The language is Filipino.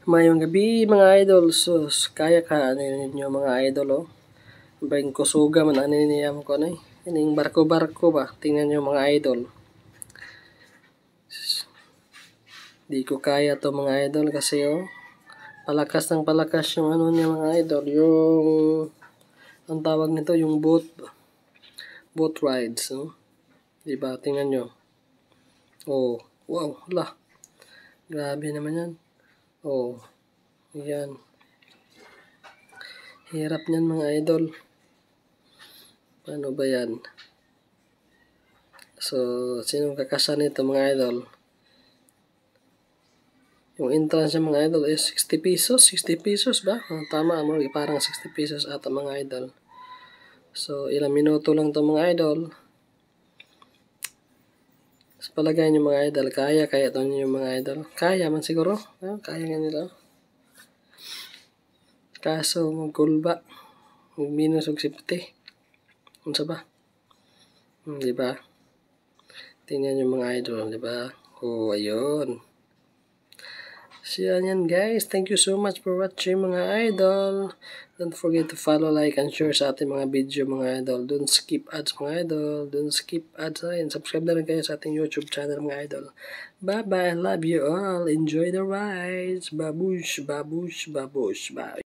Mayong gabi mga idol, sus, kaya ka ninyo mga idol oh. Baing kusuga man ano niyam ko na ining barko-barko ba, tingnan nyo mga idol. Di ko kaya to mga idol kasi oh, palakas ng palakas yung ano niya mga idol, yung ang tawag nito yung boat rides oh. Diba, tingnan nyo. Oh, wow, lah. Grabe naman yan. Oh, yan. Hirap niyan mga idol. Paano ba yan? So, sinong kakasa nito mga idol? Yung entrance ng mga idol is 60 pesos. 60 pesos ba? Tama mo, parang 60 pesos ata mga idol. So, ilang minuto lang to mga idol. So, palagay nyo mga idol, kaya to nyo mga idol. Kaya man siguro. Kaya nga nila. Kaso, magkulba. Magminus og 50. Ano ba? Diba? Tingnan nyo mga idol, diba? Oh, ayun. So yan guys, thank you so much for watching mga idol. Don't forget to follow, like, and share sa ating mga video mga idol. Don't skip ads mga idol. Don't skip ads rin. Subscribe na rin kayo sa ating YouTube channel mga idol. Bye bye, love you all. Enjoy the rides. Babush, babush, babush. Bye.